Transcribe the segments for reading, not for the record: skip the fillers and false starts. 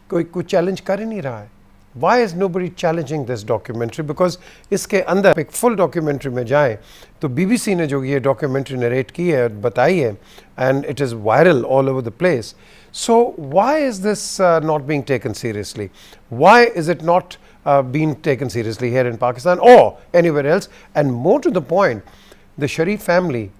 कोई चैलेंज कर ही नहीं रहा है. Why is nobody challenging this documentary? Because इसके अंदर एक full documentary में जाए तो BBC ने जो ये documentary narrate की है, बताई है, and it is viral all over the place. So why is this not being taken seriously? Why is it not being taken seriously here in Pakistan or anywhere else? And more to the point, the Sharif family,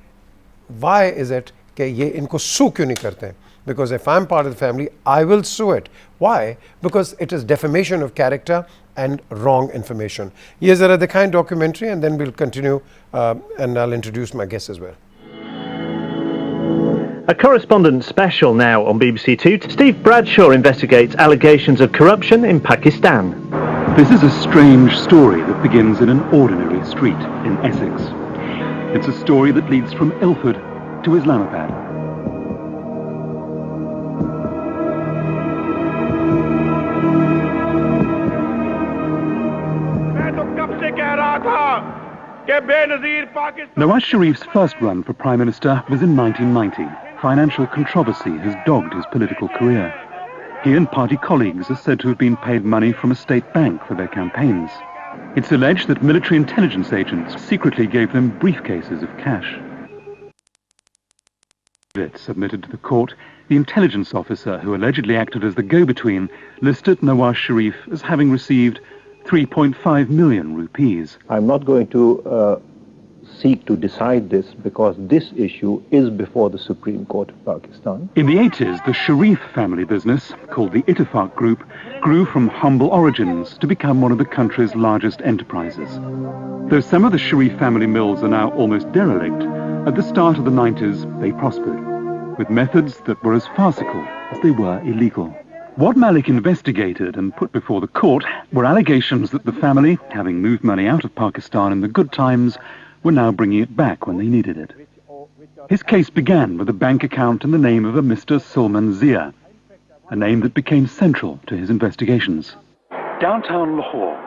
why is it कि ये इनको sue क्यों नहीं करते हैं? Because if I'm part of the family, I will sue it. Why? Because it is defamation of character and wrong information. Ye zara dikhaye documentary and then we'll continue and I'll introduce my guests as well. A correspondent special now on BBC Two. Steve Bradshaw investigates allegations of corruption in Pakistan. This is a strange story that begins in an ordinary street in Essex. It's a story that leads from Ilford to Islamabad. Nawaz Sharif's first run for Prime Minister was in 1990. Financial controversy has dogged his political career. He and party colleagues are said to have been paid money from a state bank for their campaigns. It's alleged that military intelligence agents secretly gave them briefcases of cash. Submitted to the court, the intelligence officer who allegedly acted as the go-between listed Nawaz Sharif as having received 3.5 million rupees. I'm not going to seek to decide this because this issue is before the Supreme Court of Pakistan. In the 80s, the Sharif family business, called the Ittifaq Group, grew from humble origins to become one of the country's largest enterprises. Though some of the Sharif family mills are now almost derelict, at the start of the 90s they prospered, with methods that were as farcical as they were illegal. What Malik investigated and put before the court were allegations that the family, having moved money out of Pakistan in the good times, were now bringing it back when they needed it. His case began with a bank account in the name of a Mr. Sulman Zia, a name that became central to his investigations. Downtown Lahore,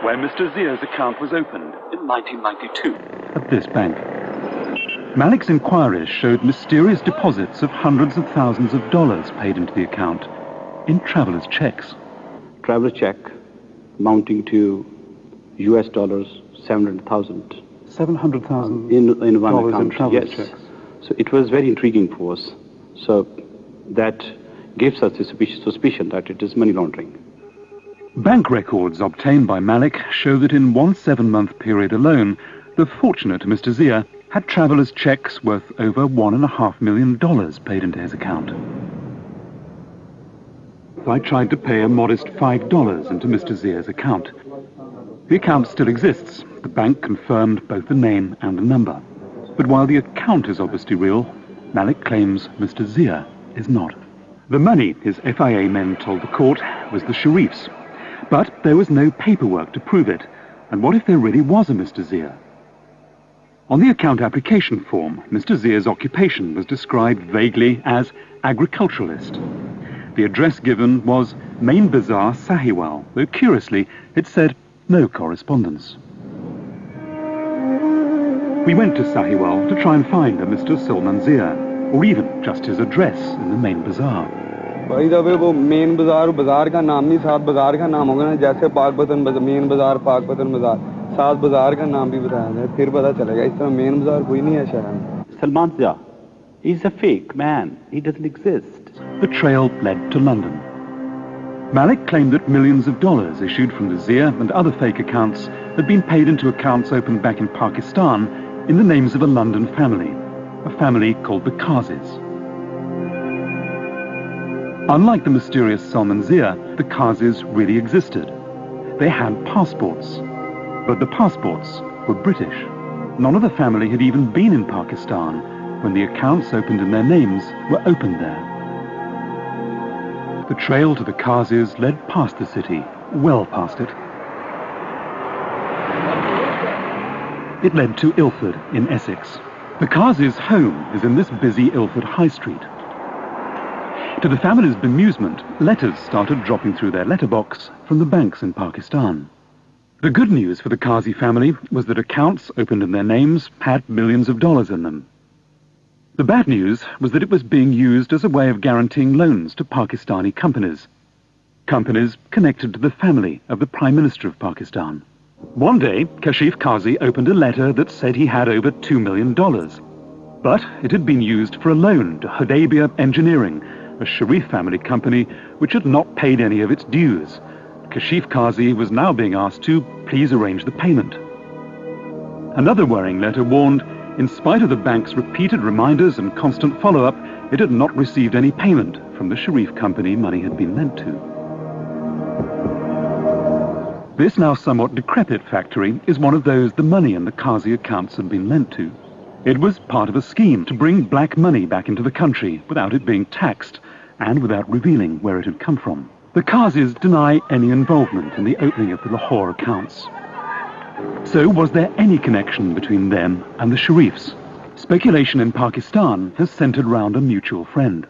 where Mr. Zia's account was opened in 1992 at this bank. Malik's inquiries showed mysterious deposits of hundreds of thousands of dollars paid into the account in travelers' checks. Traveler check amounting to US dollars 700,000. 700,000 in one dollars account. In travelers' Yes. checks. So it was very intriguing for us. So that gives us the suspicion that it is money laundering. Bank records obtained by Malik show that in one 7-month period alone, the fortunate Mr. Zia had travelers' checks worth over $1.5 million paid into his account. I tried to pay a modest $5 into Mr. Zia's account. The account still exists. The bank confirmed both the name and the number. But while the account is obviously real, Malik claims Mr. Zia is not. The money, his FIA men told the court, was the Sharif's. But there was no paperwork to prove it. And what if there really was a Mr. Zia? On the account application form, Mr. Zia's occupation was described vaguely as agriculturalist. The address given was Main Bazaar, Sahiwal, though curiously it said no correspondence. We went to Sahiwal to try and find a Mr. Sulman Zia, or even just his address in the main bazaar. भाई जब वो main बाजार का नाम नहीं साथ बाजार का नाम होगा ना जैसे पाकपतन मेन बाजार पाकपतन बाजार साथ बाजार का नाम भी बताया जाए फिर पता चलेगा इस तरह मेन बाजार कोई नहीं है शहर में. Salman Zia is a fake man. He doesn't exist. The trail led to London. Malik claimed that millions of dollars issued from the Zia and other fake accounts had been paid into accounts opened back in Pakistan in the names of a London family, a family called the Kazis. Unlike the mysterious Salman Zia, the Kazis really existed. They had passports, but the passports were British. None of the family had even been in Pakistan when the accounts opened in their names were opened there. The trail to the Kazis led past the city, well past it. It led to Ilford in Essex. The Kazis' home is in this busy Ilford High Street. To the family's bemusement, letters started dropping through their letterbox from the banks in Pakistan. The good news for the Kazi family was that accounts opened in their names had millions of dollars in them. The bad news was that it was being used as a way of guaranteeing loans to Pakistani companies. companies connected to the family of the Prime Minister of Pakistan. One day, Kashif Qazi opened a letter that said he had over $2 million. But it had been used for a loan to Hudaybiyah Engineering, a Sharif family company which had not paid any of its dues. Kashif Qazi was now being asked to please arrange the payment. Another worrying letter warned, in spite of the bank's repeated reminders and constant follow-up, it had not received any payment from the Sharif company money had been lent to. This now somewhat decrepit factory is one of those the money in the Qazi accounts had been lent to. It was part of a scheme to bring black money back into the country without it being taxed and without revealing where it had come from. The Qazis deny any involvement in the opening of the Lahore accounts. So was there any connection between them and the Sharifs? Speculation in Pakistan has centered round a mutual friend.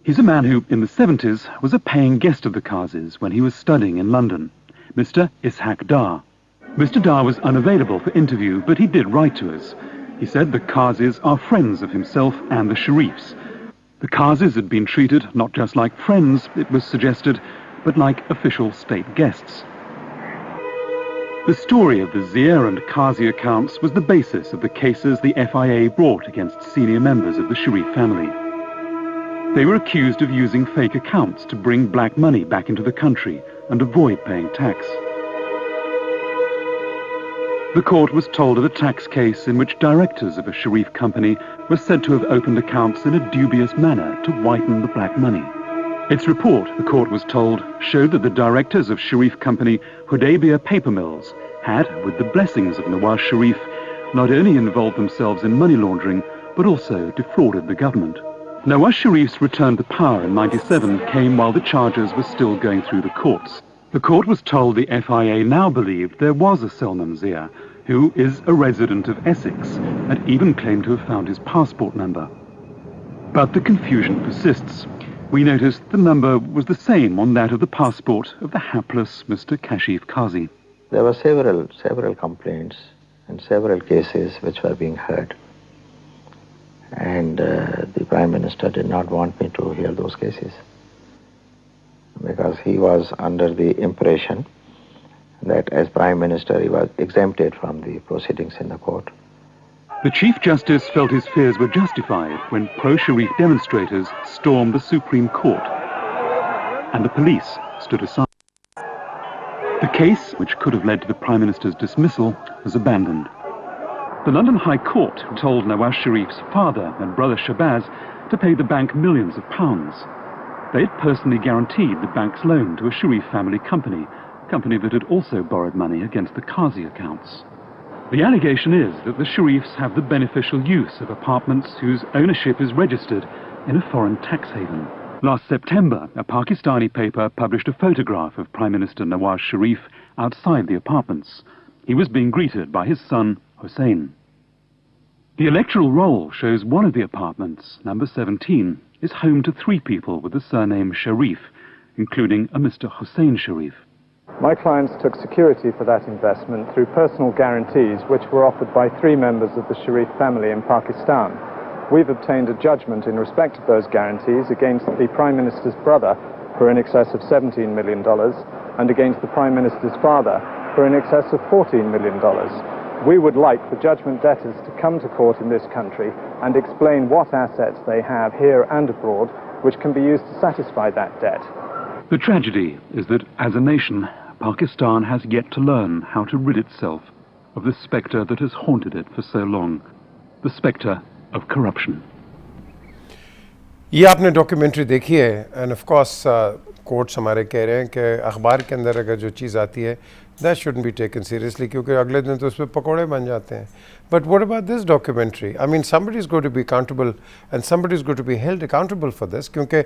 He's a man who, in the 70s, was a paying guest of the Qazis when he was studying in London, Mr. Ishaq Dar. Mr. Dar was unavailable for interview, but he did write to us. He said the Qazis are friends of himself and the Sharifs. The Qazis had been treated not just like friends, it was suggested, but like official state guests. The story of the Zia and Qazi accounts was the basis of the cases the FIA brought against senior members of the Sharif family. They were accused of using fake accounts to bring black money back into the country and avoid paying tax. The court was told of a tax case in which directors of a Sharif company were said to have opened accounts in a dubious manner to whiten the black money. Its report, the court was told, showed that the directors of Sharif company Hudaybiyah Paper Mills had, with the blessings of Nawaz Sharif, not only involved themselves in money laundering, but also defrauded the government. Nawaz Sharif's return to power in '97 came while the charges were still going through the courts. The court was told the FIA now believed there was a Salman Zia, who is a resident of Essex, and even claimed to have found his passport number. But the confusion persists. We noticed the number was the same on that of the passport of the hapless Mr. Kashif Qazi. There were several complaints and several cases which were being heard. And the Prime Minister did not want me to hear those cases, because he was under the impression that as Prime Minister he was exempted from the proceedings in the court. The Chief Justice felt his fears were justified when pro-Sharif demonstrators stormed the Supreme Court and the police stood aside. The case, which could have led to the Prime Minister's dismissal, was abandoned. The London High Court told Nawaz Sharif's father and brother Shahbaz to pay the bank millions of pounds. They had personally guaranteed the bank's loan to a Sharif family company, a company that had also borrowed money against the Qazi accounts. The allegation is that the Sharifs have the beneficial use of apartments whose ownership is registered in a foreign tax haven. Last September, a Pakistani paper published a photograph of Prime Minister Nawaz Sharif outside the apartments. He was being greeted by his son, Hussein. The electoral roll shows one of the apartments, number 17, is home to 3 people with the surname Sharif, including a Mr. Hussein Sharif. My clients took security for that investment through personal guarantees which were offered by 3 members of the Sharif family in Pakistan. We've obtained a judgment in respect of those guarantees against the Prime Minister's brother for in excess of $17 million and against the Prime Minister's father for in excess of $14 million. We would like the judgment debtors to come to court in this country and explain what assets they have here and abroad which can be used to satisfy that debt. The tragedy is that, as a nation, Pakistan has yet to learn how to rid itself of the spectre that has haunted it for so long, the spectre of corruption. ये आपने documentary देखी है end of course courts हमारे कह रहे हैं कि अखबार के अंदर अगर जो चीज़ आती है that shouldn't be taken seriously क्योंकि अगले दिन तो उस पर पकौड़े बन जाते हैं but what about this documentary I mean somebody is going to be accountable and somebody is going to be held accountable for this क्योंकि